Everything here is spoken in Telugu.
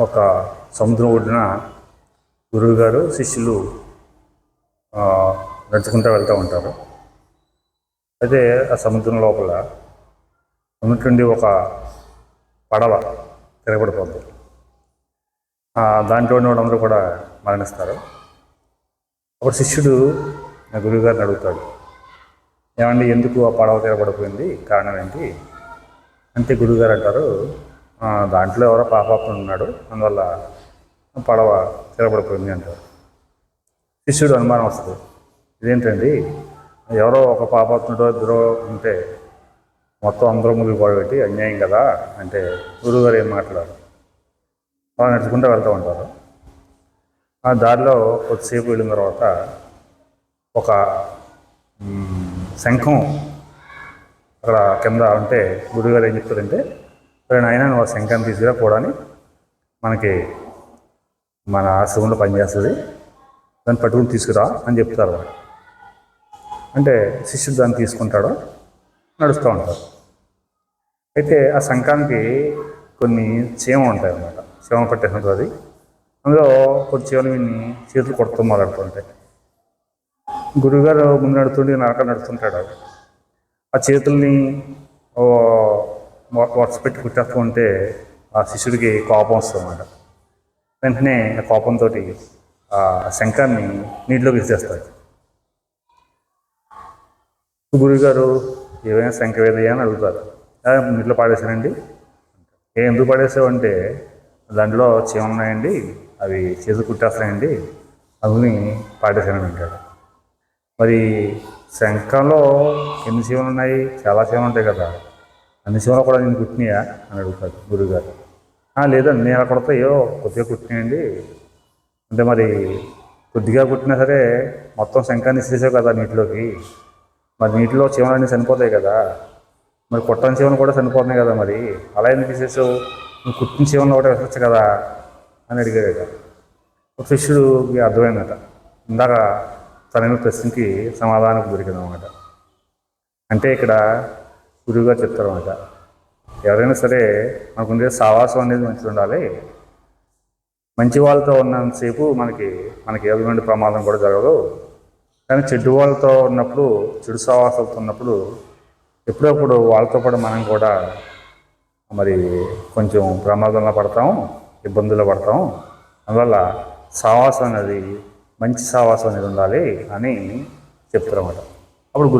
ఒక సముద్రం ఒడ్డున గురువుగారు శిష్యులు నడుచుకుంటూ వెళ్తూ ఉంటారు. అయితే ఆ సముద్రం లోపల ఉన్నటువంటి ఒక పడవ తిరగబడిపోతుంది. దాంట్లో ఉన్న వాళ్ళందరూ కూడా మరణిస్తారు. ఒక శిష్యుడు నా గురువుగారిని అడుగుతాడు, ఏమండి ఎందుకు ఆ పడవ తిరగబడిపోయింది, కారణం ఏంటి అంటే గురువుగారు అంటారు, దాంట్లో ఎవరో పాపాత్ముడు ఉన్నాడు, అందువల్ల పడవ తిరగబడిపోయింది అంటారు. శిష్యుడు అనుమానం వస్తుంది, ఇదేంటండి ఎవరో ఒక పాపాత్ముడో ఇద్దరో ఉంటే మొత్తం అందరూ మునిగిపోబెట్టి అన్యాయం కదా అంటే గురువుగారు ఏం మాట్లాడారు. వాళ్ళు నడుచుకుంటూ వెళ్తూ ఉంటారు. ఆ దారిలో కొద్దిసేపు వెళ్ళిన తర్వాత ఒక శంఖం అక్కడ కింద ఉంటే గురువుగారు ఏం చెప్తారంటే, ఆయన నువ్వు ఆ శంఖాన్ని తీసుకురా పోవడానికి మనకి మన ఆశ్రమంలో పనిచేస్తుంది, దాన్ని పట్టుకుని తీసుకురా అని చెప్తారు. అంటే శిష్యుడు దాన్ని తీసుకుంటాడు, నడుస్తూ ఉంటారు. అయితే ఆ శంఖానికి కొన్ని చీమ ఉంటాయి అన్నమాట, చీమ పట్టేసినట్టు అది. అందులో కొన్ని చీమలు విని చేతులు కొడుతూ మొదలుపెడుతుంటాయి. గురువుగారు ముందు నడుతుండి నరక నడుస్తుంటాడు. ఆ చేతుల్ని వరుస పెట్టి కుట్టేస్తూ ఉంటే ఆ శిష్యుడికి కోపం వస్తుంది అన్నమాట. వెంటనే ఆ కోపంతో ఆ శంఖాన్ని నీటిలోకి విసిరేస్తాడు. గురువుగారు ఏమైనా శంఖ వేదయ్యా అని అడుగుతారు. నీటిలో పాడేశానండి. ఎందుకు పాడేసావు అంటే, దాంట్లో చీమలు ఉన్నాయండి, అవి చేతులు కుట్టేస్తాయండి, అవి పాడేశానని అంటాడు. మరి శంఖంలో ఎన్ని చీమలు ఉన్నాయి, చాలా చీమలు ఉంటాయి కదా, అన్ని చీమలు కూడా నేను కుట్టినాయా అని అడుగుతాడు గురువుగారు. లేదండి నేను ఎలా కొడతాయో కొద్దిగా కుట్టినాయండి అంటే, మరి కొద్దిగా కుట్టినా సరే మొత్తం శంఖాన్ని ఇసేసావు కదా నీటిలోకి, మరి నీటిలో చీమలన్నీ చనిపోతాయి కదా, మరి కుట్టని చీమలు కూడా చనిపోతున్నాయి కదా, మరి అలా ఎందుకు తీసేసావు, నువ్వు కుట్టిన చీమలు ఒకటి వేసొచ్చు కదా అని అడిగాడట. ఒక శిష్యుడికి అర్థమైందట, ఇందాక తనైన ప్రశ్నకి సమాధానం దొరికిందన్నమాట. అంటే ఇక్కడ గురువుగారు చెప్తారన్నమాట, ఎవరైనా సరే మనకుండే సావాసం అనేది మంచిగా ఉండాలి. మంచి వాళ్ళతో ఉన్నంతసేపు మనకి ఏ విధమైన ప్రమాదం కూడా జరగదు. కానీ చెడ్డు వాళ్ళతో ఉన్నప్పుడు, చెడు సావాసాలతో ఉన్నప్పుడు ఎప్పుడప్పుడు వాళ్ళతో పాటు మనం కూడా మరి కొంచెం ప్రమాదంలో పడతాము, ఇబ్బందుల్లో పడతాము. అందువల్ల సావాసం అనేది మంచి సావాసం అనేది ఉండాలి అని చెప్తారన్నమాట. అప్పుడు